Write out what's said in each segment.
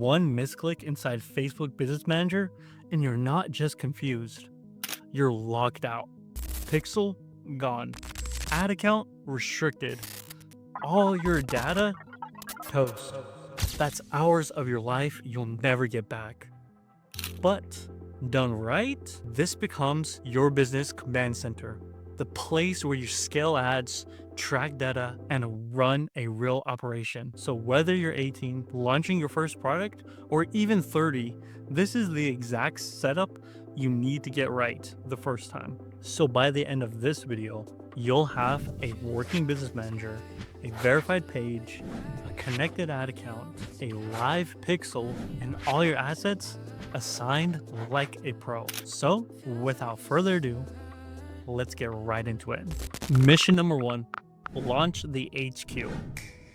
one misclick inside Facebook Business Manager and you're not just confused, you're locked out. Pixel gone. Ad account restricted. All your data toast. That's hours of your life you'll never get back. But done right, this becomes your business command center, the place where you scale ads, track data, and run a real operation. So whether you're 18, launching your first product, or even 30, this is the exact setup you need to get right the first time. So by the end of this video, you'll have a working business manager, a verified page, a connected ad account, a live pixel, and all your assets assigned like a pro. So without further ado, let's get right into it. Mission number 1, launch the HQ.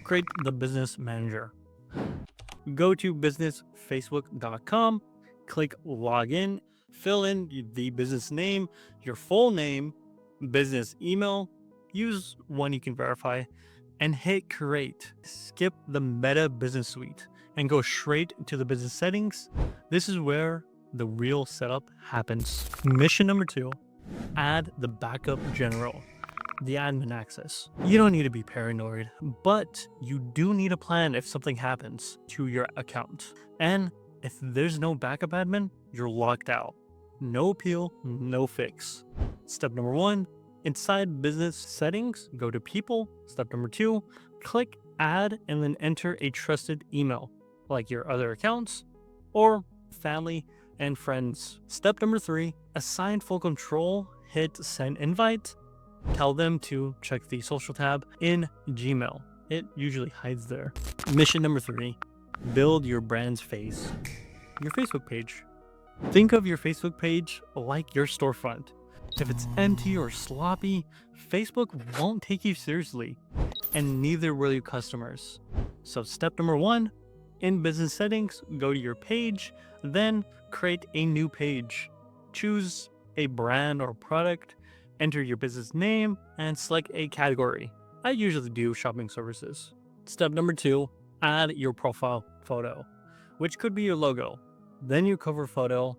Create the business manager. Go to businessfacebook.com, click login, fill in the business name, your full name, business email, use one you can verify, and hit create. Skip the Meta Business Suite and go straight to the business settings. This is where the real setup happens. Mission number 2, add the backup general, the admin access. You don't need to be paranoid, but you do need a plan if something happens to your account. And if there's no backup admin, you're locked out. No appeal, no fix. Step number 1, inside business settings, go to people. Step number 2, click add and then enter a trusted email, like your other accounts or family and friends. Step number 3, assign full control, hit send invite. Tell them to check the social tab in Gmail. It usually hides there. Mission number 3, build your brand's face, your Facebook page. Think of your Facebook page like your storefront. If it's empty or sloppy, Facebook won't take you seriously, and neither will your customers. So step number 1, in business settings, go to your page, then create a new page. Choose a brand or product, enter your business name, and select a category. I usually do shopping services. Step number 2, add your profile photo, which could be your logo, then your cover photo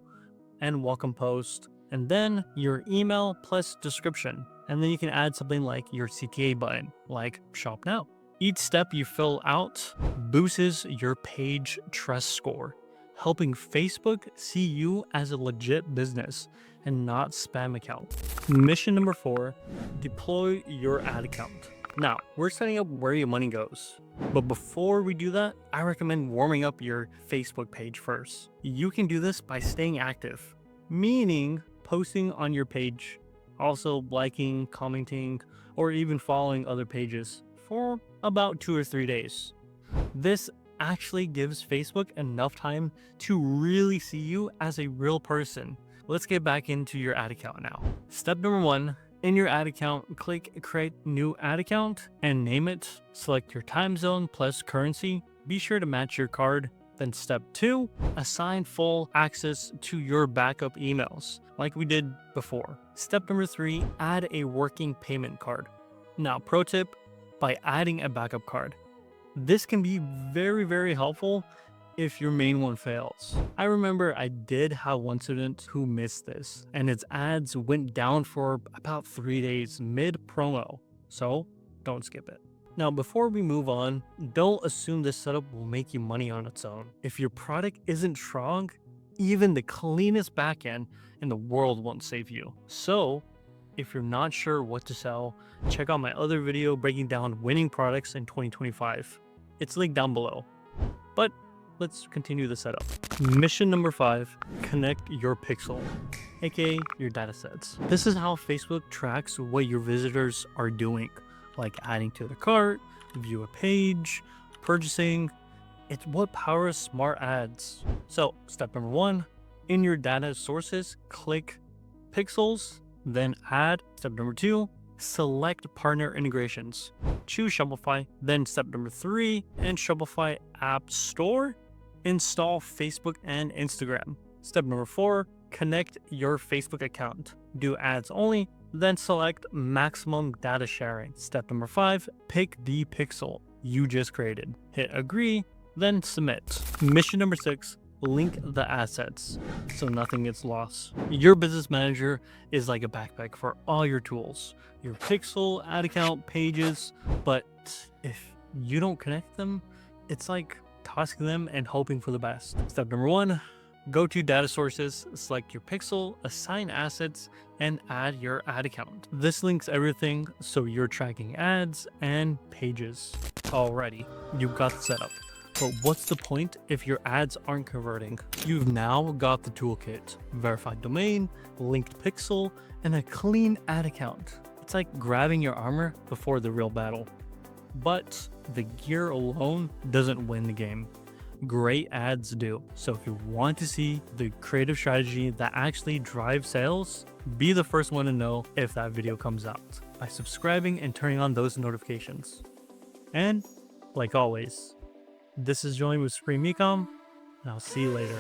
and welcome post, and then your email plus description. And then you can add something like your CTA button, like shop now. Each step you fill out boosts your page trust score, helping Facebook see you as a legit business and not spam account. Mission number 4, deploy your ad account. Now, we're setting up where your money goes. But before we do that, I recommend warming up your Facebook page first. You can do this by staying active, meaning posting on your page, also liking, commenting, or even following other pages for about 2 or 3 days. This actually gives Facebook enough time to really see you as a real person. Let's get back into your ad account now. Step number 1, in your ad account, click create new ad account and name it. Select your time zone plus currency. Be sure to match your card. Then step 2, assign full access to your backup emails, like we did before. Step number 3, add a working payment card. Now, pro tip, by adding a backup card, this can be very, very helpful if your main one fails. I remember I did have one student who missed this, and its ads went down for about 3 days mid-promo, so don't skip it. Now, before we move on, don't assume this setup will make you money on its own. If your product isn't strong, even the cleanest backend in the world won't save you. So, if you're not sure what to sell, check out my other video breaking down winning products in 2025. It's linked down below. But let's continue the setup. Mission number 5, connect your pixel, aka your data sets. This is how Facebook tracks what your visitors are doing, like adding to the cart, view a page, purchasing. It's what powers smart ads. So step number 1, in your data sources, click pixels, then add. Step number 2, select partner integrations. Choose Shopify. Then step number 3, in Shopify App Store, install Facebook and Instagram. Step number 4, connect your Facebook account. Do ads only, then select maximum data sharing. Step number 5, pick the pixel you just created. Hit agree, Then submit. Mission number 6, link the assets so nothing gets lost. Your business manager is like a backpack for all your tools, your pixel, ad account, pages, but if you don't connect them, it's like tossing them and hoping for the best. Step number 1, go to data sources, select your pixel, assign assets, and add your ad account. This links everything so you're tracking ads and pages. Alrighty, you've got the setup. But what's the point if your ads aren't converting? You've now got the toolkit, verified domain, linked pixel, and a clean ad account. It's like grabbing your armor before the real battle. But the gear alone doesn't win the game. Great ads do. So if you want to see the creative strategy that actually drives sales, be the first one to know if that video comes out by subscribing and turning on those notifications. And like always, this is Johnny with Supreme Ecom, and I'll see you later.